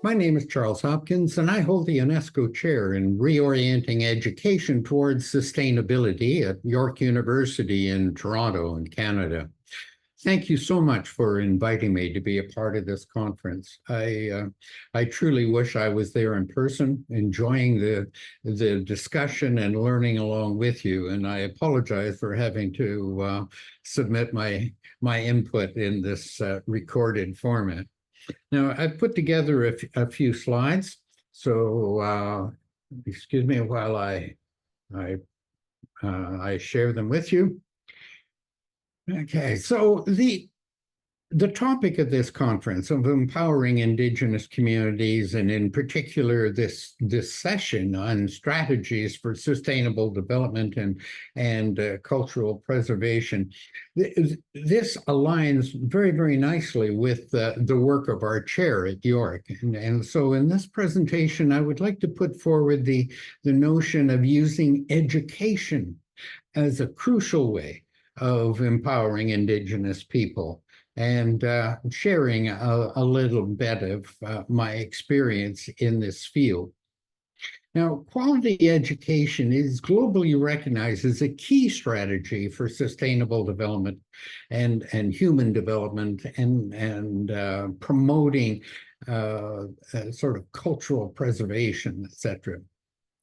My name is Charles Hopkins, and I hold the UNESCO Chair in Reorienting Education Towards Sustainability at York University in Toronto, in Canada. Thank you so much for inviting me to be a part of this conference. I truly wish I was there in person, enjoying the discussion and learning along with you. And I apologize for having to submit my input in this recorded format. Now, I've put together a few slides, so excuse me while I share them with you. Okay, so the topic of this conference of empowering Indigenous communities, and in particular this session on strategies for sustainable development and cultural preservation, this aligns very, very nicely with the work of our chair at York. And so in this presentation, I would like to put forward the notion of using education as a crucial way of empowering Indigenous people, and sharing a little bit of my experience in this field. Now, quality education is globally recognized as a key strategy for sustainable development and human development and promoting sort of cultural preservation, etc.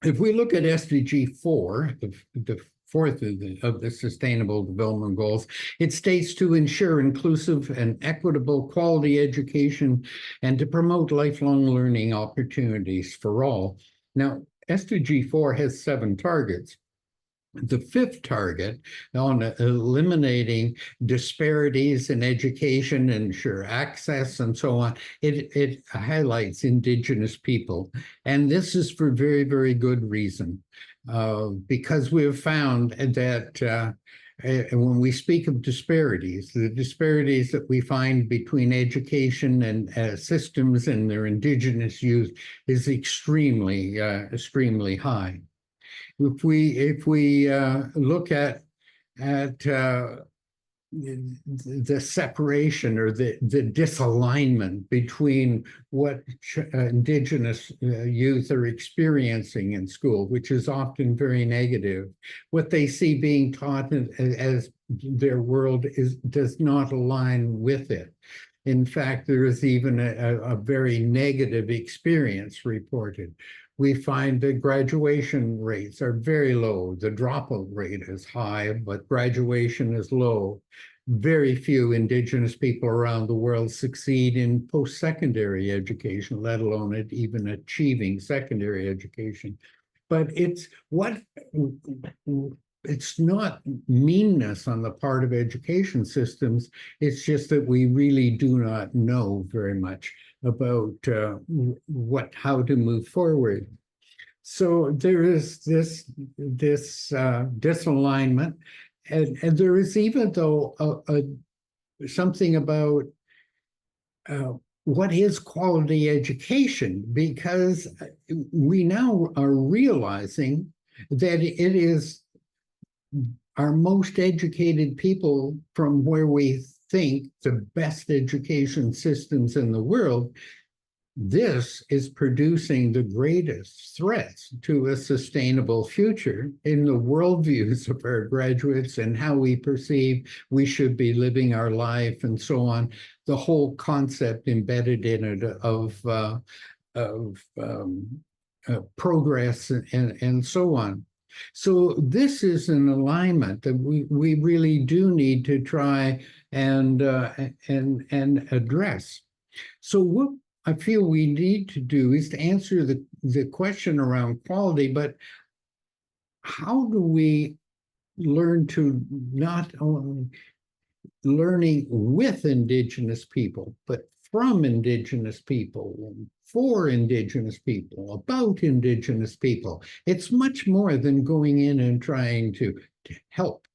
If we look at SDG 4, the fourth of the Sustainable Development Goals, it states to ensure inclusive and equitable quality education and to promote lifelong learning opportunities for all. Now, SDG 4 has 7 targets. The 5th target on eliminating disparities in education, ensure access, and so on, it highlights Indigenous people. And this is for very, very good reason. Because we have found that when we speak of disparities, the disparities that we find between education and systems and their Indigenous youth is extremely high. If we look at the separation or the disalignment between what Indigenous youth are experiencing in school, which is often very negative, what they see being taught as their world does not align with it. In fact, there is even a very negative experience reported. We find that graduation rates are very low. The dropout rate is high, but graduation is low. Very few Indigenous people around the world succeed in post-secondary education, let alone even achieving secondary education. But it's not meanness on the part of education systems. It's just that we really do not know very much about how to move forward. So there is this disalignment, and there is even though something about what is quality education, because we now are realizing that it is our most educated people from where we think the best education systems in the world. This is producing the greatest threats to a sustainable future in the worldviews of our graduates and how we perceive we should be living our life and so on. The whole concept embedded in it of progress and so on. So this is an alignment that we really do need to try and address. So what I feel we need to do is to answer the question around quality, but how do we learn to not only learning with Indigenous people, but from Indigenous people, for Indigenous people, about Indigenous people? It's much more than going in and trying to help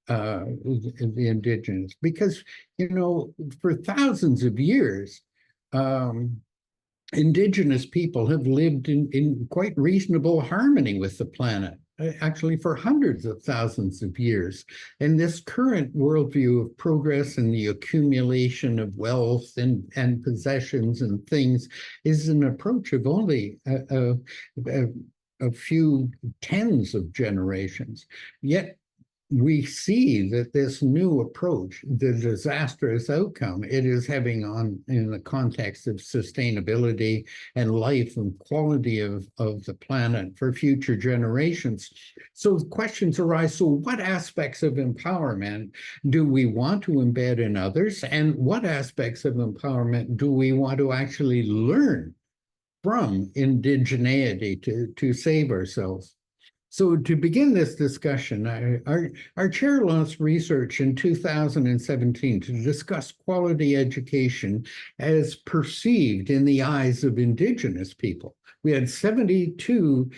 the Indigenous, because, for thousands of years, Indigenous people have lived in quite reasonable harmony with the planet. actually for hundreds of thousands of years. And this current worldview of progress and the accumulation of wealth and possessions and things is an approach of only a few tens of generations. Yet we see that this new approach, the disastrous outcome it is having on in the context of sustainability and life and quality of the planet for future generations. So questions arise, so what aspects of empowerment do we want to embed in others, and what aspects of empowerment do we want to actually learn from indigeneity to save ourselves? So to begin this discussion, our chair launched research in 2017 to discuss quality education as perceived in the eyes of Indigenous people. We had 62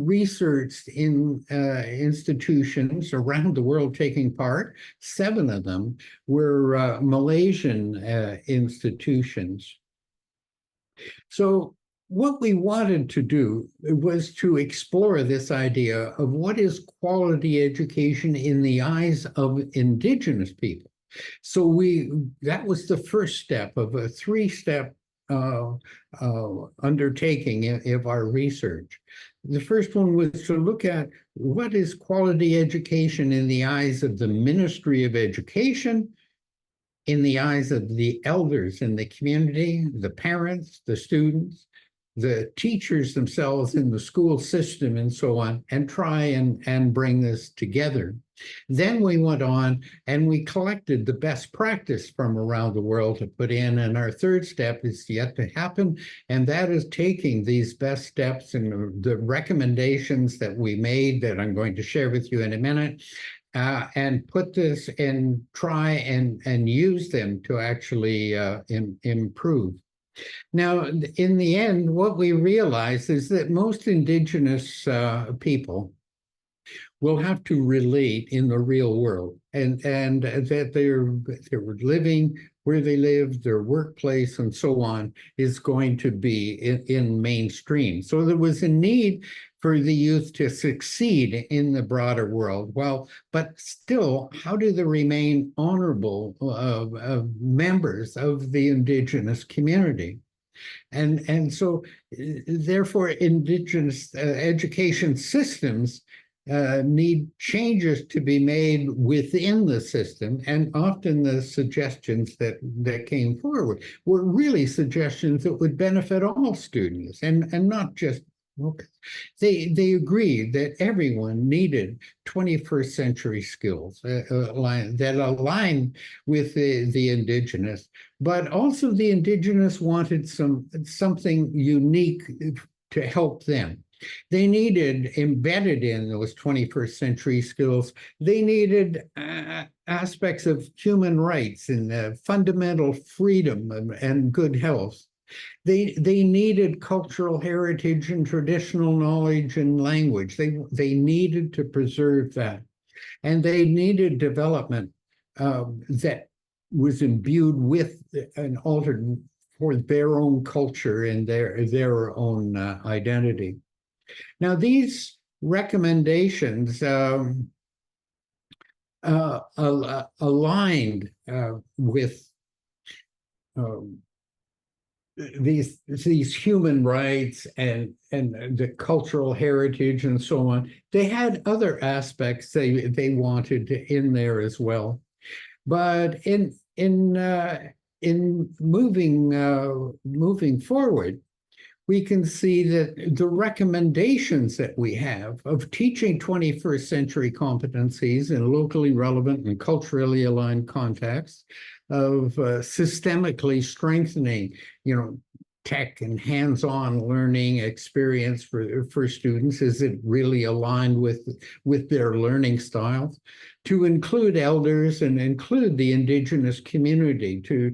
research institutions around the world taking part. 7 of them were Malaysian institutions. So what we wanted to do was to explore this idea of what is quality education in the eyes of Indigenous people. So that was the first step of a 3-step undertaking of our research. The first one was to look at what is quality education in the eyes of the Ministry of Education, in the eyes of the elders in the community, the parents, the students, the teachers themselves in the school system and so on, and try and bring this together. Then we went on and we collected the best practice from around the world to put in, and our third step is yet to happen, and that is taking these best steps and the recommendations that we made that I'm going to share with you in a minute, and put this and try and use them to actually improve. Now, in the end, what we realize is that most Indigenous people will have to relate in the real world, and that they're living where they live, their workplace, and so on is going to be in mainstream. So there was a need for the youth to succeed in the broader world. Well, but still, how do they remain honorable members of the Indigenous community? And so, therefore, Indigenous education systems need changes to be made within the system, and often the suggestions that came forward were really suggestions that would benefit all students and not just. They agreed that everyone needed 21st century skills that align with the Indigenous, but also the Indigenous wanted something unique to help them. They needed, embedded in those 21st century skills, they needed aspects of human rights and fundamental freedom and good health. They needed cultural heritage and traditional knowledge and language. They needed to preserve that. And they needed development that was imbued with and altered for their own culture and their own identity. Now, these recommendations aligned with these human rights and the cultural heritage and so on. They had other aspects they wanted in there as well, but in moving forward, we can see that the recommendations that we have of teaching 21st century competencies in locally relevant and culturally aligned contexts, of systemically strengthening, tech and hands-on learning experience for students. Is it really aligned with their learning styles? To include elders and include the Indigenous community to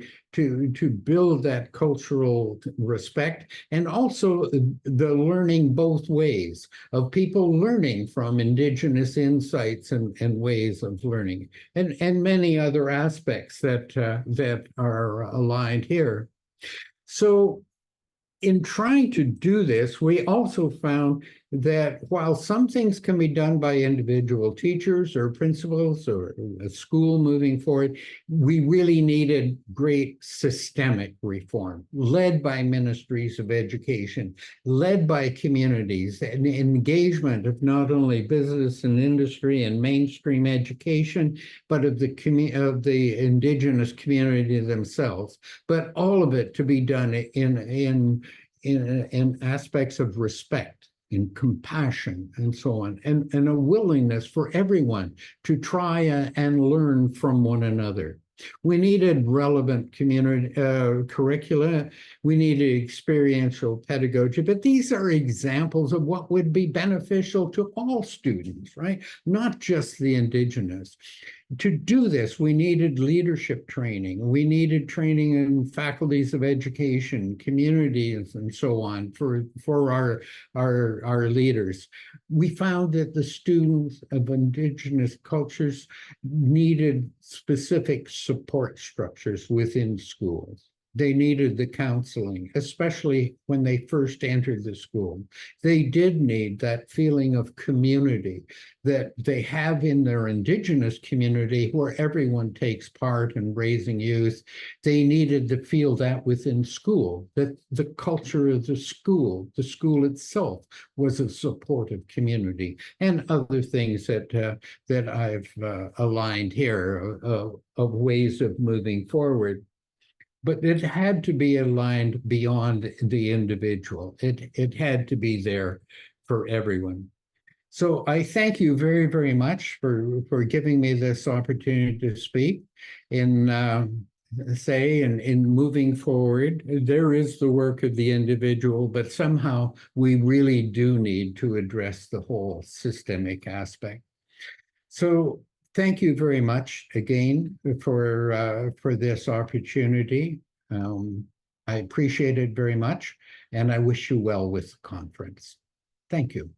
build that cultural respect, and also the learning both ways of people learning from Indigenous insights and ways of learning, and many other aspects that are aligned here. So in trying to do this, we also found that while some things can be done by individual teachers or principals or a school moving forward, we really needed great systemic reform led by ministries of education, led by communities, and engagement of not only business and industry and mainstream education, but of the indigenous community themselves. But all of it to be done in aspects of respect, in compassion, and so on, and a willingness for everyone to try and learn from one another. We needed relevant community curricula. We needed experiential pedagogy, but these are examples of what would be beneficial to all students, right? Not just the indigenous. To do this, we needed leadership training. We needed training in faculties of education, communities, and so on for our leaders. We found that the students of indigenous cultures needed specific support structures within schools. They needed the counseling, especially when they first entered the school. They did need that feeling of community that they have in their indigenous community where everyone takes part in raising youth. They needed to feel that within school, that the culture of the school itself was a supportive community, and other things that I've aligned here of ways of moving forward. But it had to be aligned beyond the individual. It had to be there for everyone. So I thank you very, very much for giving me this opportunity to speak in in moving forward. There is the work of the individual, but somehow we really do need to address the whole systemic aspect. So thank you very much again for this opportunity. I appreciate it very much, and I wish you well with the conference. Thank you.